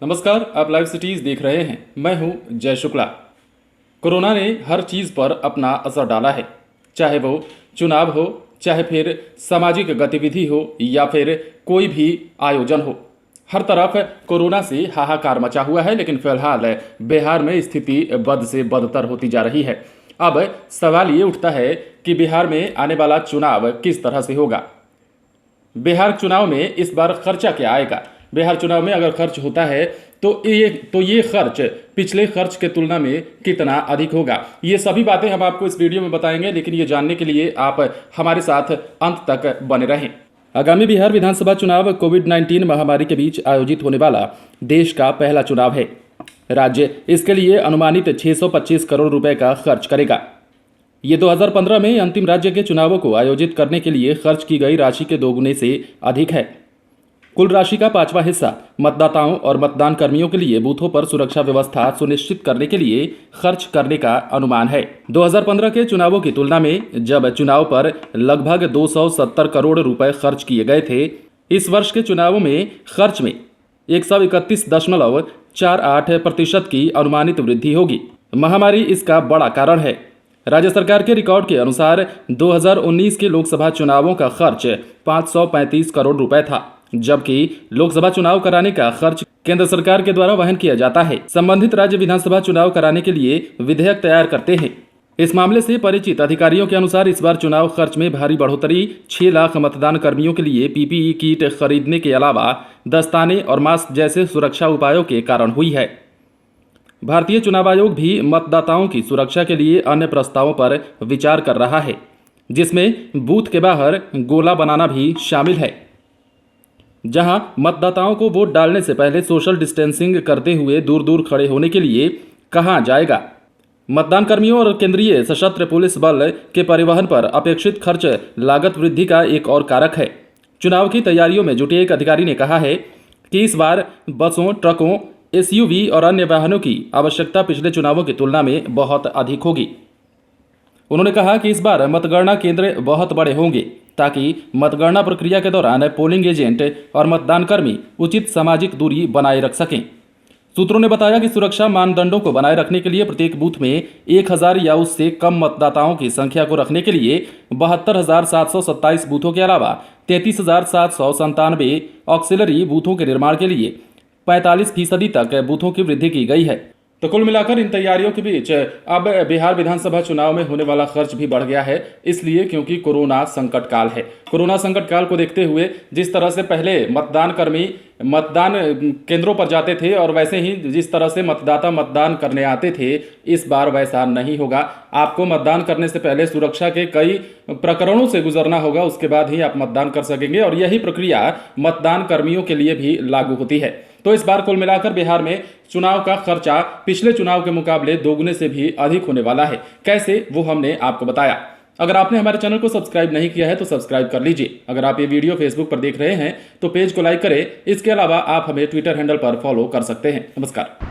नमस्कार, आप live cities देख रहे हैं। मैं हूं जय शुक्ला। कोरोना ने हर चीज़ पर अपना असर डाला है, चाहे वो चुनाव हो, चाहे फिर सामाजिक गतिविधि हो या फिर कोई भी आयोजन हो। हर तरफ कोरोना से हाहाकार मचा हुआ है, लेकिन फिलहाल बिहार में स्थिति बद से बदतर होती जा रही है। अब सवाल ये उठता है कि बिहार में आने वाला चुनाव किस तरह से होगा। बिहार चुनाव में इस बार खर्चा क्या आएगा। बिहार चुनाव में अगर खर्च होता है तो ये खर्च पिछले खर्च के तुलना में कितना अधिक होगा, ये सभी बातें हम आपको इस वीडियो में बताएंगे। लेकिन ये जानने के लिए आप हमारे साथ अंत तक बने रहें। आगामी बिहार विधानसभा चुनाव कोविड-19 महामारी के बीच आयोजित होने वाला देश का पहला चुनाव है। राज्य इसके लिए अनुमानित 625 करोड़ रुपए का खर्च करेगा। ये 2015 में अंतिम राज्य के चुनावों को आयोजित करने के लिए खर्च की गई राशि के दोगुने से अधिक है। कुल राशि का 5वां हिस्सा मतदाताओं और मतदान कर्मियों के लिए बूथों पर सुरक्षा व्यवस्था सुनिश्चित करने के लिए खर्च करने का अनुमान है। 2015 के चुनावों की तुलना में जब चुनाव पर लगभग 270 करोड़ रुपए खर्च किए गए थे, इस वर्ष के चुनावों में खर्च में 131.48% की अनुमानित वृद्धि होगी। महामारी इसका बड़ा कारण है। राज्य सरकार के रिकॉर्ड के अनुसार 2019 के लोकसभा चुनावों का खर्च 535 करोड़ रुपए था, जबकि लोकसभा चुनाव कराने का खर्च केंद्र सरकार के द्वारा वहन किया जाता है। संबंधित राज्य विधानसभा चुनाव कराने के लिए विधेयक तैयार करते हैं। इस मामले से परिचित अधिकारियों के अनुसार इस बार चुनाव खर्च में भारी बढ़ोतरी 6 लाख मतदान कर्मियों के लिए पीपीई किट खरीदने के अलावा दस्ताने और मास्क जैसे सुरक्षा उपायों के कारण हुई है। भारतीय चुनाव आयोग भी मतदाताओं की सुरक्षा के लिए अन्य प्रस्तावों पर विचार कर रहा है, जिसमें बूथ के बाहर गोला बनाना भी शामिल है, जहां मतदाताओं को वोट डालने से पहले सोशल डिस्टेंसिंग करते हुए दूर दूर खड़े होने के लिए कहा जाएगा। मतदान कर्मियों और केंद्रीय सशस्त्र पुलिस बल के परिवहन पर अपेक्षित खर्च लागत वृद्धि का एक और कारक है। चुनाव की तैयारियों में जुटे एक अधिकारी ने कहा है कि इस बार बसों, ट्रकों, एसयूवी और अन्य वाहनों की आवश्यकता पिछले चुनावों की तुलना में बहुत अधिक होगी। उन्होंने कहा कि इस बार मतगणना केंद्र बहुत बड़े होंगे, ताकि मतगणना प्रक्रिया के दौरान पोलिंग एजेंट और मतदान कर्मी उचित सामाजिक दूरी बनाए रख सकें। सूत्रों ने बताया कि सुरक्षा मानदंडों को बनाए रखने के लिए प्रत्येक बूथ में 1000 या उससे कम मतदाताओं की संख्या को रखने के लिए 72,727 बूथों के अलावा 33,797 ऑक्सिलरी बूथों के निर्माण के लिए 45% तक बूथों की वृद्धि की गई है। तो कुल मिलाकर इन तैयारियों के बीच अब बिहार विधानसभा चुनाव में होने वाला खर्च भी बढ़ गया है, इसलिए क्योंकि कोरोना संकट काल है। कोरोना संकट काल को देखते हुए जिस तरह से पहले मतदान कर्मी मतदान केंद्रों पर जाते थे और वैसे ही जिस तरह से मतदाता मतदान करने आते थे, इस बार वैसा नहीं होगा। आपको मतदान करने से पहले सुरक्षा के कई प्रकरणों से गुजरना होगा, उसके बाद ही आप मतदान कर सकेंगे, और यही प्रक्रिया मतदान कर्मियों के लिए भी लागू होती है। तो इस बार कुल मिलाकर बिहार में चुनाव का खर्चा पिछले चुनाव के मुकाबले दोगुने से भी अधिक होने वाला है। कैसे, वो हमने आपको बताया। अगर आपने हमारे चैनल को सब्सक्राइब नहीं किया है तो सब्सक्राइब कर लीजिए। अगर आप ये वीडियो फेसबुक पर देख रहे हैं तो पेज को लाइक करें। इसके अलावा आप हमें ट्विटर हैंडल पर फॉलो कर सकते हैं। नमस्कार।